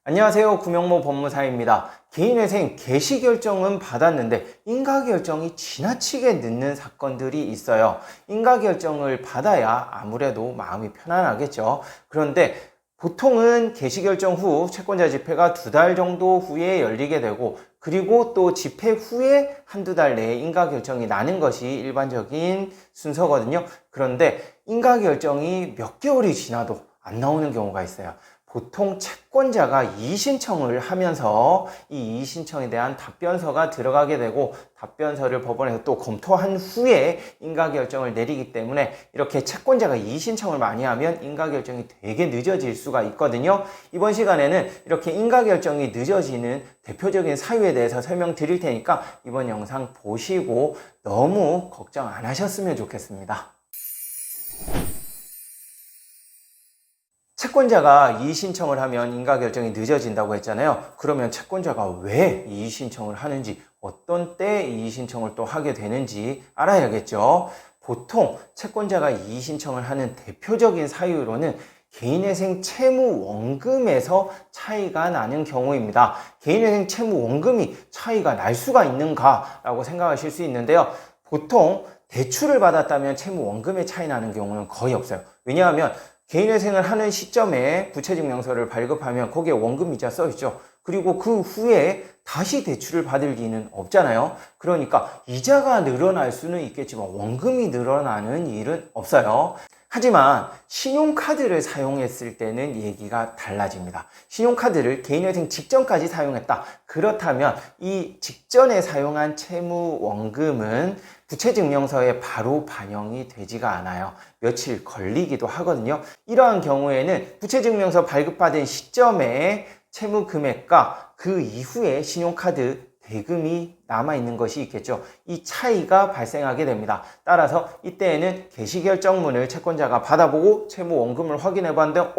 안녕하세요. 구명모 법무사입니다. 개인회생 개시 결정은 받았는데 인가결정이 지나치게 늦는 사건들이 있어요. 인가결정을 받아야 아무래도 마음이 편안하겠죠. 그런데 보통은 개시 결정 후 채권자 집회가 2달 정도 후에 열리게 되고, 그리고 또 집회 후에 한두 달 내에 인가결정이 나는 것이 일반적인 순서거든요. 그런데 인가결정이 몇 개월이 지나도 안 나오는 경우가 있어요. 보통 채권자가 이의신청을 하면서 이 이의신청에 대한 답변서가 들어가게 되고, 답변서를 법원에서 또 검토한 후에 인가결정을 내리기 때문에 이렇게 채권자가 이의신청을 많이 하면 인가결정이 되게 늦어질 수가 있거든요. 이번 시간에는 이렇게 인가결정이 늦어지는 대표적인 사유에 대해서 설명드릴 테니까 이번 영상 보시고 너무 걱정 안 하셨으면 좋겠습니다. 채권자가 이의신청을 하면 인가결정이 늦어진다고 했잖아요. 그러면 채권자가 왜 이의신청을 하는지, 어떤 때 이의신청을 또 하게 되는지 알아야겠죠. 보통 채권자가 이의신청을 하는 대표적인 사유로는 개인회생 채무 원금에서 차이가 나는 경우입니다. 개인회생 채무 원금이 차이가 날 수가 있는가 라고 생각하실 수 있는데요. 보통 대출을 받았다면 채무 원금의 차이 나는 경우는 거의 없어요. 왜냐하면 개인회생을 하는 시점에 부채증명서를 발급하면 거기에 원금이자 써있죠. 그리고 그 후에 다시 대출을 받을 리는 없잖아요. 그러니까 이자가 늘어날 수는 있겠지만 원금이 늘어나는 일은 없어요. 하지만 신용카드를 사용했을 때는 얘기가 달라집니다. 신용카드를 개인회생 직전까지 사용했다. 그렇다면 이 직전에 사용한 채무 원금은 부채증명서에 바로 반영이 되지가 않아요. 며칠 걸리기도 하거든요. 이러한 경우에는 부채증명서 발급받은 시점에 채무 금액과 그 이후에 신용카드 대금이 남아있는 것이 있겠죠. 이 차이가 발생하게 됩니다. 따라서 이때에는 개시결정문을 채권자가 받아보고 채무 원금을 확인해 봤는데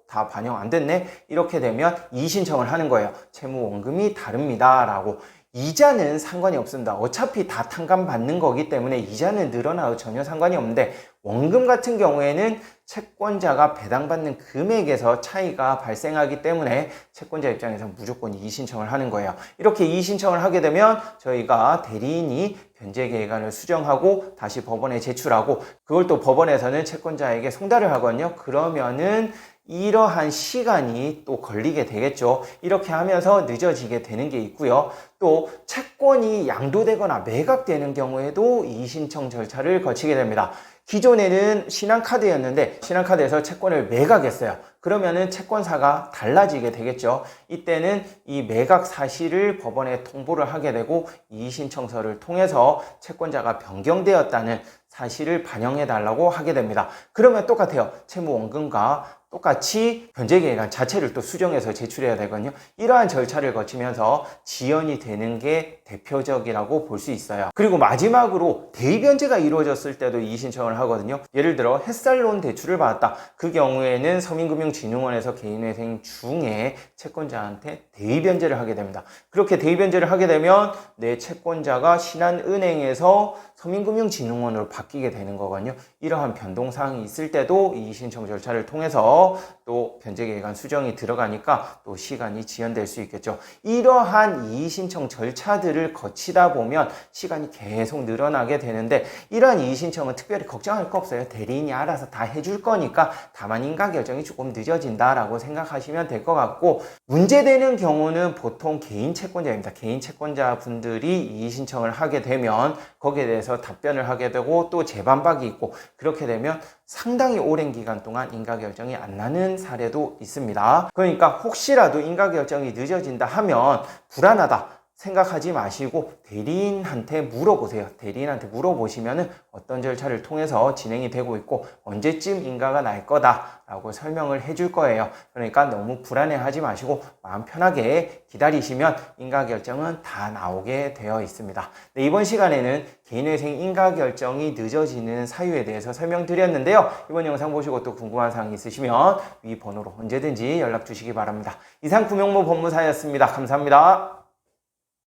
다 반영 안 됐네? 이렇게 되면 이의신청을 하는 거예요. 채무 원금이 다릅니다 라고. 이자는 상관이 없습니다. 어차피 다 탕감받는 거기 때문에 이자는 늘어나도 전혀 상관이 없는데, 원금 같은 경우에는 채권자가 배당받는 금액에서 차이가 발생하기 때문에 채권자 입장에서 무조건 이의신청을 하는 거예요. 이렇게 이의신청을 하게 되면 저희가 대리인이 변제계획안을 수정하고 다시 법원에 제출하고, 그걸 또 법원에서는 채권자에게 송달을 하거든요. 그러면은 이러한 시간이 또 걸리게 되겠죠. 이렇게 하면서 늦어지게 되는 게 있고요. 또 채권이 양도되거나 매각되는 경우에도 이의신청 절차를 거치게 됩니다. 기존에는 신한카드였는데 신한카드에서 채권을 매각했어요. 그러면은 채권사가 달라지게 되겠죠. 이때는 이 매각 사실을 법원에 통보를 하게 되고 이의신청서를 통해서 채권자가 변경되었다는 사실을 반영해 달라고 하게 됩니다. 그러면 똑같아요. 채무 원금과 똑같이 변제계획안 자체를 또 수정해서 제출해야 되거든요. 이러한 절차를 거치면서 지연이 되는 게 대표적이라고 볼 수 있어요. 그리고 마지막으로 대의변제가 이루어졌을 때도 이의신청을 하거든요. 예를 들어 햇살론 대출을 받았다. 그 경우에는 서민금융진흥원에서 개인회생 중에 채권자한테 대의변제를 하게 됩니다. 그렇게 대의변제를 하게 되면 내 채권자가 신한은행에서 서민금융진흥원으로 바뀌게 되는 거거든요. 이러한 변동사항이 있을 때도 이의신청 절차를 통해서 또 변제계획안 수정이 들어가니까 또 시간이 지연될 수 있겠죠. 이러한 이의신청 절차들을 거치다 보면 시간이 계속 늘어나게 되는데, 이러한 이의신청은 특별히 걱정할 거 없어요. 대리인이 알아서 다 해줄 거니까 다만 인가결정이 조금 늦어진다라고 생각하시면 될 것 같고, 문제되는 경우는 보통 개인 채권자입니다. 개인 채권자분들이 이의신청을 하게 되면 거기에 대해서 답변을 하게 되고 또 재반박이 있고, 그렇게 되면 상당히 오랜 기간 동안 인가결정이 안 나는 사례도 있습니다. 그러니까 혹시라도 인가결정이 늦어진다 하면 불안하다 생각하지 마시고 대리인한테 물어보세요. 대리인한테 물어보시면은 어떤 절차를 통해서 진행이 되고 있고 언제쯤 인가가 날 거다라고 설명을 해줄 거예요. 그러니까 너무 불안해하지 마시고 마음 편하게 기다리시면 인가결정은 다 나오게 되어 있습니다. 네, 이번 시간에는 개인회생 인가결정이 늦어지는 사유에 대해서 설명드렸는데요. 이번 영상 보시고 또 궁금한 사항이 있으시면 위 번호로 언제든지 연락 주시기 바랍니다. 이상 구명모 법무사였습니다. 감사합니다.